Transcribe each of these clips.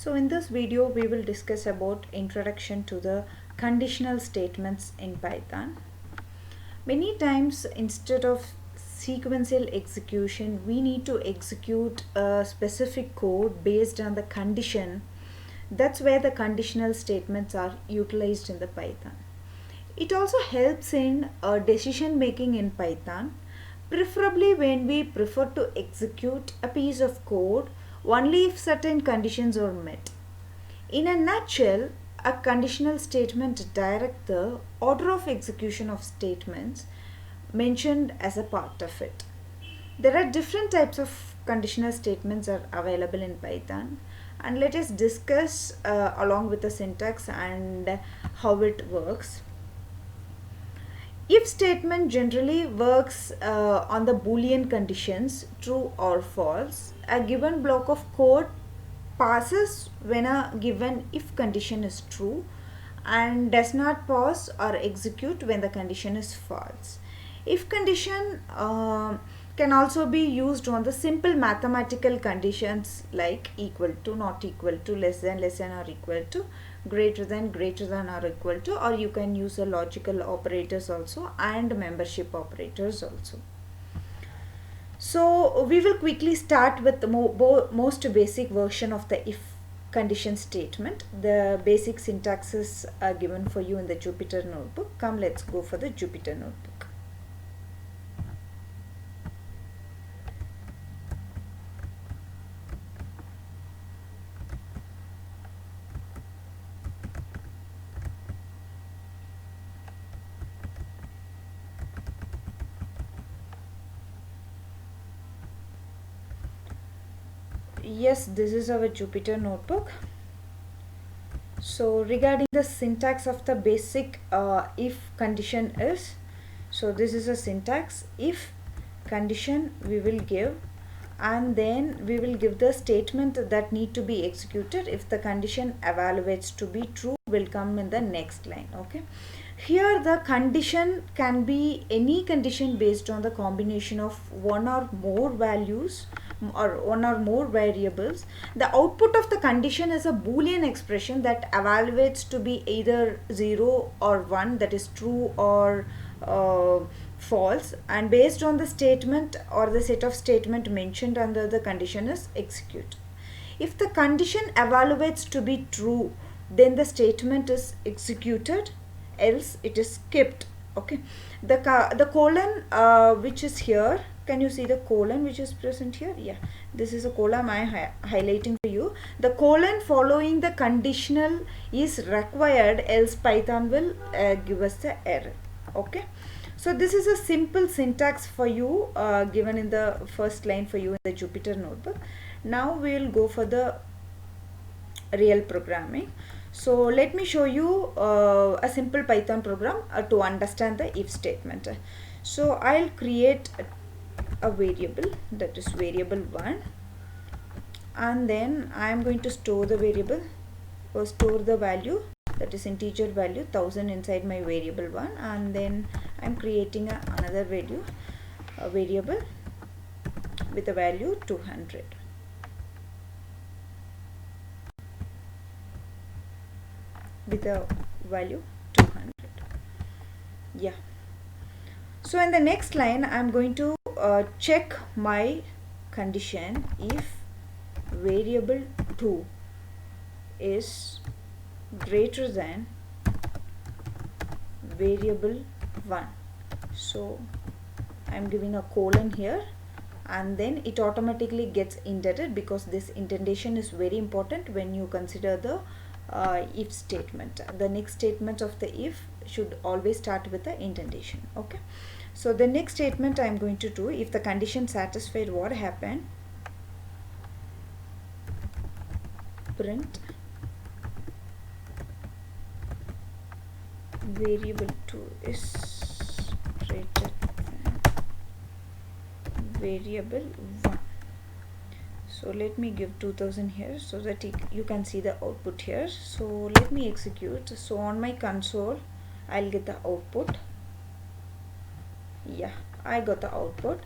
So in this video we will discuss about introduction to the conditional statements in Python. Many times instead of sequential execution we need to execute a specific code based on the condition. That's where the conditional statements are utilized in the Python. It also helps in decision making in Python, preferably when we prefer to execute a piece of code only if certain conditions are met. In a nutshell, a conditional statement directs the order of execution of statements mentioned as a part of it. There are different types of conditional statements are available in Python, and let us discuss along with the syntax and how it works. If statement generally works on the Boolean conditions true or false. A given block of code passes when a given if condition is true and does not pause or execute when the condition is false. If condition can also be used on the simple mathematical conditions like equal to, not equal to, less than or equal to, greater than or equal to, or you can use the logical operators also and membership operators also. So we will quickly start with the most basic version of the if condition statement. The basic syntaxes are given for you in the Jupyter notebook. Come, let's go for the Jupyter notebook. Yes, this is our Jupyter notebook. So regarding the syntax of the basic if condition is, so this is a syntax. If condition we will give, and then we will give the statement that need to be executed. If the condition evaluates to be true will come in the next line. Okay, here the condition can be any condition based on the combination of one or more values or one or more variables. The output of the condition is a Boolean expression that evaluates to be either 0 or 1, that is true or false, and based on the statement or the set of statement mentioned under the condition is execute. If the condition evaluates to be true, then the statement is executed, else it is skipped. Okay, the colon which is here, can you see the colon which is present here? Yeah, this is a colon I am highlighting for you. The colon following the conditional is required, else Python will give us the error. Okay, so this is a simple syntax for you given in the first line for you in the Jupyter notebook. Now we will go for the real programming. So let me show you a simple Python program to understand the if statement. So I'll create a variable, that is variable 1, and then I am going to store the variable or store the value, that is integer value 1000 inside my variable 1, and then I am creating another value, a variable with a value 200. With a value 200. Yeah. So in the next line I am going to check my condition if variable 2 is greater than variable 1. So I am giving a colon here, and then it automatically gets indented because this indentation is very important when you consider the if statement. The next statement of the if should always start with the indentation. Okay, so the next statement I am going to do, if the condition satisfied, what happened, print variable 2 is greater than variable 1. So let me give 2000 here so that you can see the output here. So let me execute. So on my console I'll get the output. Yeah, I got the output.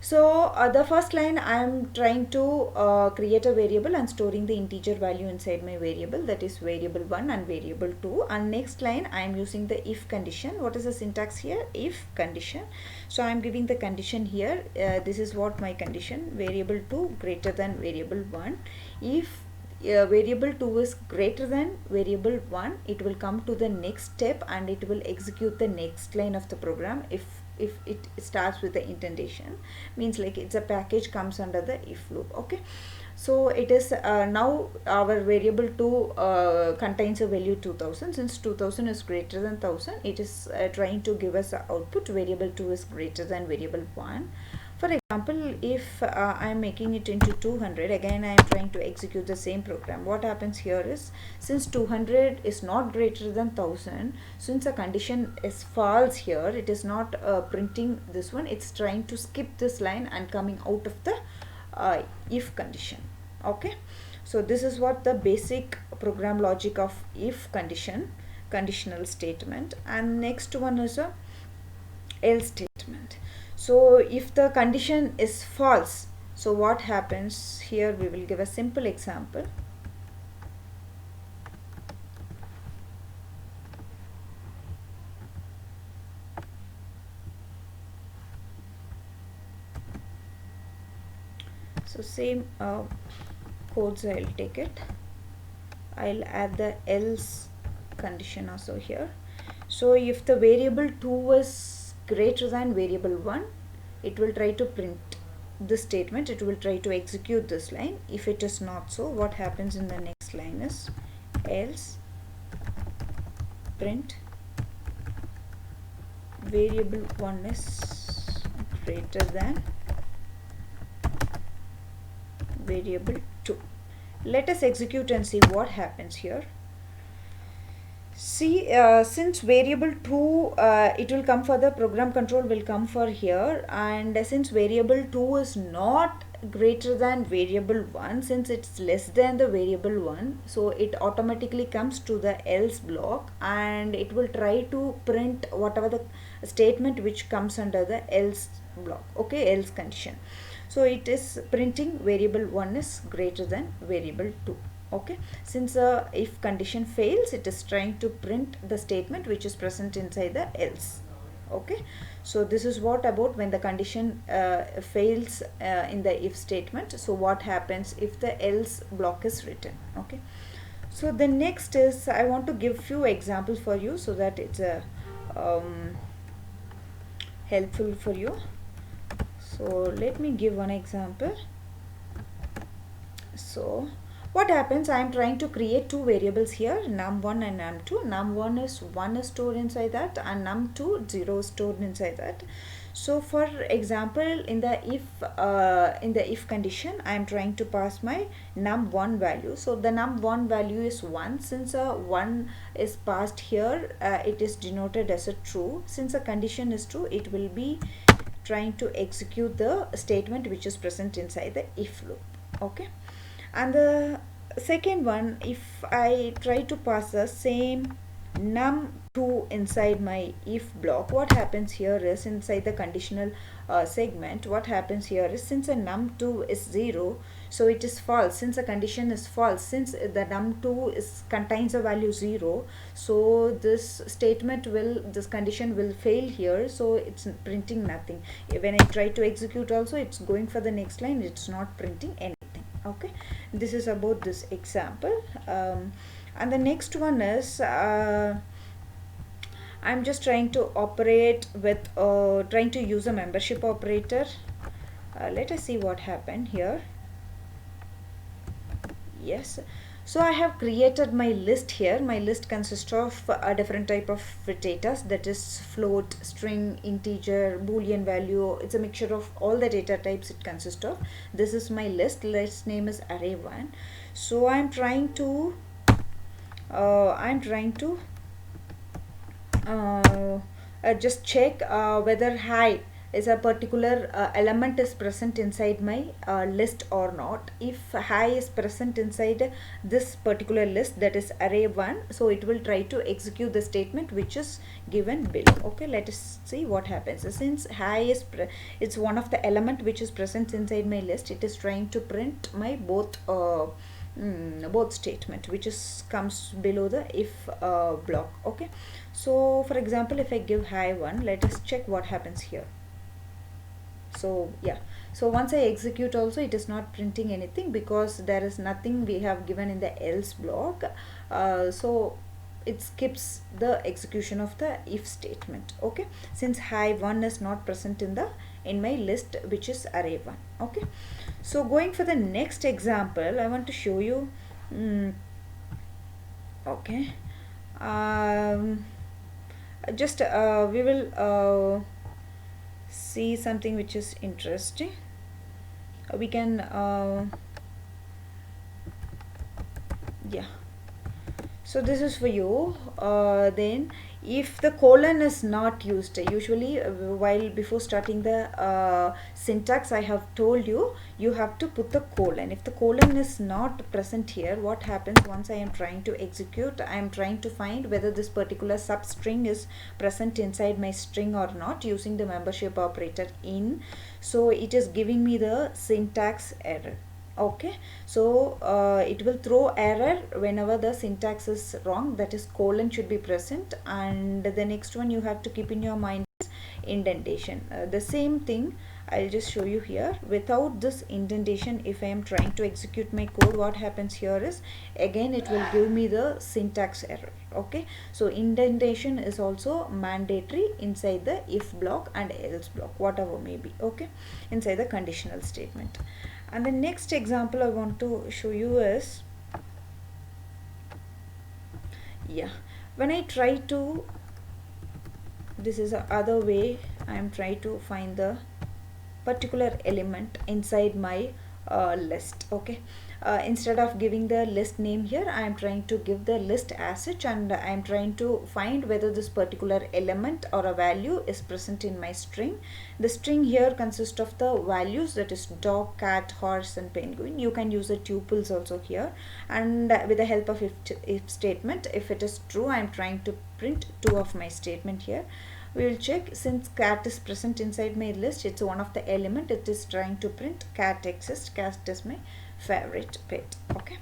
So the first line I am trying to create a variable and storing the integer value inside my variable, that is variable 1 and variable 2, and next line I am using the if condition. What is the syntax here? If condition. So I am giving the condition here. This is what my condition, variable 2 greater than variable 1. If variable 2 is greater than variable 1, it will come to the next step and it will execute the next line of the program. If it starts with the indentation, means like it's a package comes under the if loop. Okay, so it is now our variable 2 contains a value 2000. Since 2000 is greater than 1000, it is trying to give us a output variable 2 is greater than variable 1. For example, if I am making it into 200, again I am trying to execute the same program. What happens here is, since 200 is not greater than 1000, since a condition is false here, it is not printing this one, it's trying to skip this line and coming out of the if condition. Okay, so this is what the basic program logic of if condition, conditional statement. And next one is a else statement. So if the condition is false, so what happens here? We will give a simple example. So same codes, I'll take it. I'll add the else condition also here. So if the variable 2 is greater than variable 1, it will try to print this statement, it will try to execute this line. If it is not so, what happens in the next line is else print variable 1 is greater than variable 2. Let us execute and see what happens here. See, since variable 2 it will come for the program control will come for here, and since variable 2 is not greater than variable 1, since it's less than the variable 1, so it automatically comes to the else block and it will try to print whatever the statement which comes under the else block. Okay, else condition. So it is printing variable 1 is greater than variable 2. Okay, since if condition fails, it is trying to print the statement which is present inside the else. Okay, so this is what about when the condition fails in the if statement. So what happens if the else block is written? Okay, so the next is, I want to give few examples for you so that it's helpful for you. So let me give one example. So what happens, I am trying to create two variables here, num1 and num2. Num1 is 1 is stored inside that, and num2 0 is stored inside that. So for example, in the if condition, I am trying to pass my num1 value. So the num1 value is 1. Since a 1 is passed here, it is denoted as a true. Since a condition is true, it will be trying to execute the statement which is present inside the if loop. Okay, and the second one, if I try to pass the same num2 inside my if block, what happens here is, inside the conditional segment, what happens here is, since a num2 is 0, so it is false. Since a condition is false, since the num2 contains a value 0, so this statement will, this condition will fail here, so it's printing nothing. When I try to execute also, it's going for the next line, it's not printing anything. Okay, this is about this example. And the next one is, I'm just trying to operate with trying to use a membership operator. Let us see what happened here. Yes, so I have created my list here. My list consists of a different type of data, that is float, string, integer, boolean value. It's a mixture of all the data types it consists of. This is my list. List name is array1. So I'm trying to just check whether hi is a particular element is present inside my list or not. If high is present inside this particular list, that is array 1, so it will try to execute the statement which is given below. Okay, let us see what happens. Since high is it's one of the element which is present inside my list, it is trying to print my both statement which is comes below the if block. Okay, so for example, if I give high 1, let us check what happens here. So yeah, so once I execute also, it is not printing anything because there is nothing we have given in the else block. So it skips the execution of the if statement. Okay, since high 1 is not present in my list which is array 1. Okay, so going for the next example, I want to show you okay, just we will see something which is interesting. We can yeah, so this is for you. Then if the colon is not used, usually while before starting the syntax, I have told you have to put the colon. If the colon is not present here, what happens once I am trying to execute, I am trying to find whether this particular substring is present inside my string or not using the membership operator in. So it is giving me the syntax error. Okay, so it will throw error whenever the syntax is wrong, that is colon should be present. And the next one you have to keep in your mind is indentation. The same thing I'll just show you here. Without this indentation, if I am trying to execute my code, what happens here is again it will give me the syntax error. Okay, so indentation is also mandatory inside the if block and else block, whatever may be. Okay, inside the conditional statement. And the next example I want to show you is, yeah, when I try to, this is the other way I am trying to find the particular element inside my list. Okay, instead of giving the list name here, I am trying to give the list as such, and I am trying to find whether this particular element or a value is present in my string. The string here consists of the values, that is dog, cat, horse and penguin. You can use the tuples also here, and with the help of if statement, if it is true, I am trying to print 2 of my statement here. We will check, since cat is present inside my list, it's one of the element, it is trying to print cat exists, cat is my favorite pet. Okay,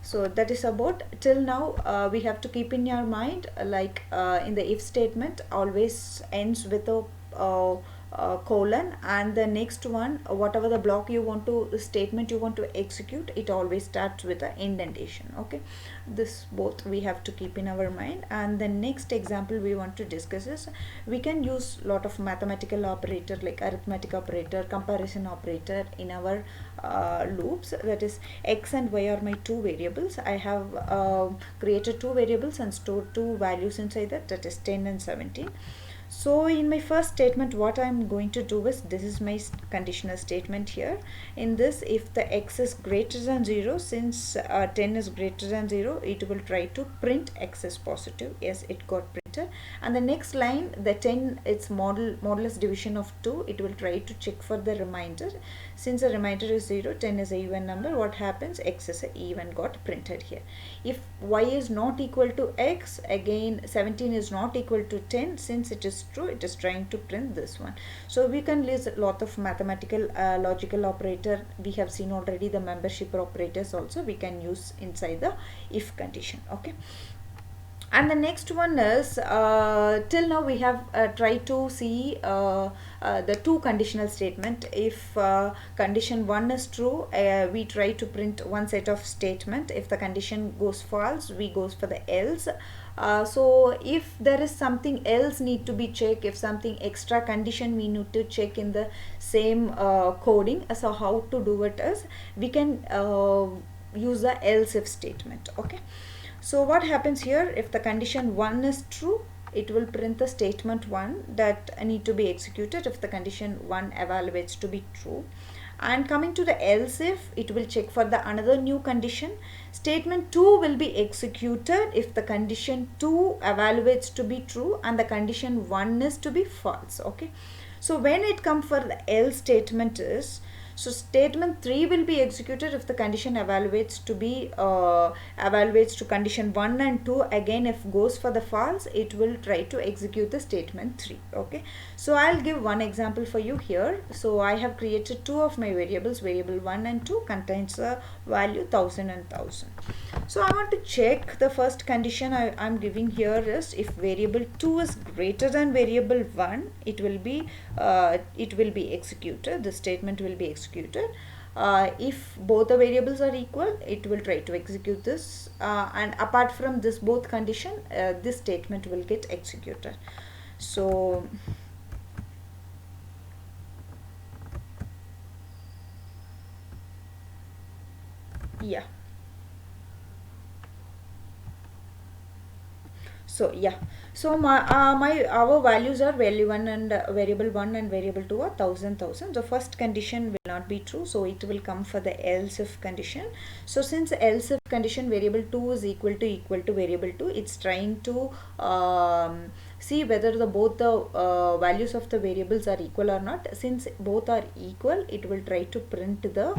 so that is about till now. We have to keep in your mind, like in the if statement always ends with a colon, and the next one, whatever the block you want to, the statement you want to execute, it always starts with an indentation. Okay, this both we have to keep in our mind. And the next example we want to discuss is, we can use lot of mathematical operator like arithmetic operator, comparison operator in our loops. That is x and y are my 2 variables. I have created 2 variables and stored 2 values inside that, that is 10 and 17. So in my first statement, what I am going to do is, this is my conditional statement here. In this, if the x is greater than 0, since 10 is greater than 0, it will try to print x is positive. Yes, it got printed. And the next line, the 10, it's modulus division of 2, it will try to check for the remainder. Since the remainder is 0, 10 is a even number, what happens? X is a even got printed here. If y is not equal to x, again 17 is not equal to 10, since it is true, it is trying to print this one. So we can use a lot of mathematical logical operator. We have seen already the membership operators also we can use inside the if condition. Okay, and the next one is, till now we have tried to see the 2 conditional statement. If condition 1 is true, we try to print one set of statement. If the condition goes false, we goes for the else. So if there is something else need to be checked, if something extra condition we need to check in the same coding, so how to do it is, we can use the else if statement. Okay, so what happens here, if the condition 1 is true, it will print the statement 1 that need to be executed if the condition 1 evaluates to be true. And coming to the else if, it will check for the another new condition. Statement 2 will be executed if the condition 2 evaluates to be true and the condition 1 is to be false. Okay, So when it comes for the else statement is, so statement 3 will be executed if the condition evaluates to condition 1 and 2. Again, if goes for the false, it will try to execute the statement 3. Okay, so I'll give one example for you here. So I have created two of my variables. Variable 1 and 2 contains a value 1000 and 1000. So I want to check the first condition I'm giving here is, if variable 2 is greater than variable 1, it will be executed. The statement will be executed. If both the variables are equal, it will try to execute this, and apart from this both condition, this statement will get executed. So yeah, so yeah, so our values are value 1 and variable 1 and variable 2 are 1000. The first condition will not be true, so it will come for the else if condition. So since else if condition variable 2 is equal to variable 2, it's trying to see whether both the values of the variables are equal or not. Since both are equal, it will try to print the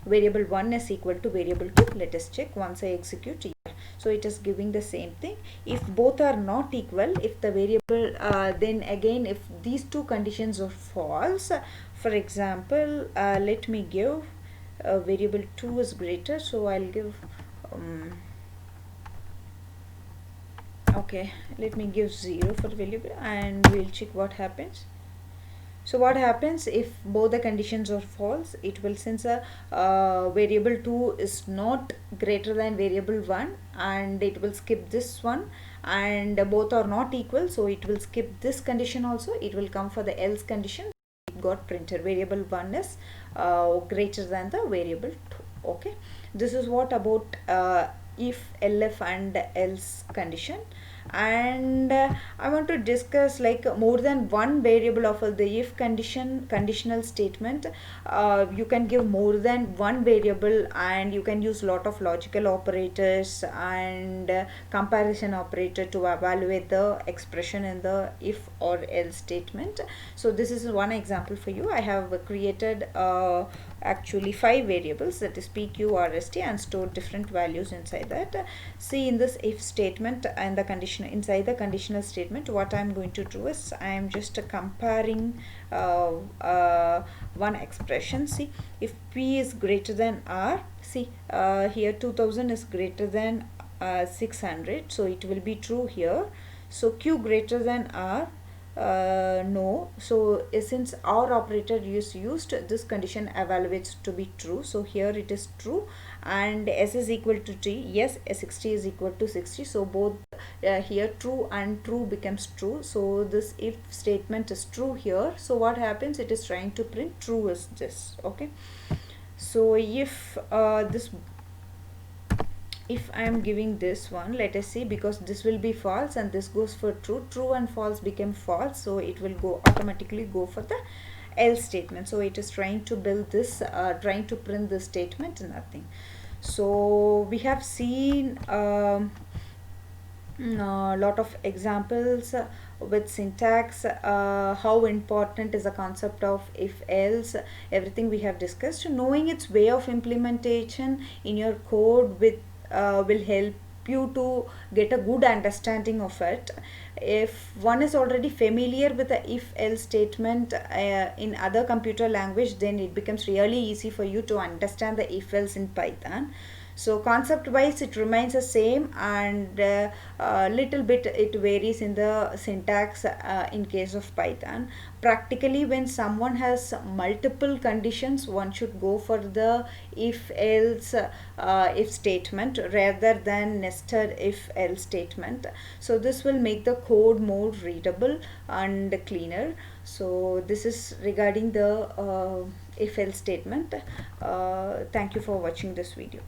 variable 1 is equal to variable 2. Let us check once I execute. So it is giving the same thing. If both are not equal, if the variable then again, if these two conditions are false, for example, let me give variable 2 is greater, so I'll give okay, let me give 0 for variable, and we'll check what happens. So what happens if both the conditions are false? It will, since a variable 2 is not greater than variable 1, and it will skip this one, and both are not equal, so it will skip this condition also. It will come for the else condition. It got printed variable 1 is greater than the variable 2. Okay, this is what about if, elif and else condition. And I want to discuss like more than one variable of the if conditional statement. You can give more than one variable, and you can use lot of logical operators and comparison operator to evaluate the expression in the if or else statement. So this is one example for you. I have created actually 5 variables, that is p, q, r, s, t, and stored different values inside that. See, in this if statement and the condition inside the conditional statement, what I'm going to do is I am just comparing one expression. See, if p is greater than r, see here 2000 is greater than 600, so it will be true here. So q greater than r, no. So since our operator is used, this condition evaluates to be true, so here it is true. And s is equal to t, yes, 60 is equal to 60, so both here true and true becomes true. So this if statement is true here. So what happens, it is trying to print true is this. Okay, so if if I am giving this one, let us see, because this will be false and this goes for true and false became false, so it will go automatically go for the else statement. So it is trying to build this, trying to print this statement, nothing. So we have seen a lot of examples with syntax, how important is the concept of if else, everything we have discussed. Knowing its way of implementation in your code will help you to get a good understanding of it. If one is already familiar with the if else statement in other computer language, then it becomes really easy for you to understand the if else in Python. So concept wise it remains the same, and little bit it varies in the syntax in case of Python. Practically, when someone has multiple conditions, one should go for the if else if statement rather than nested if else statement. So this will make the code more readable and cleaner. So this is regarding the if else statement. Thank you for watching this video.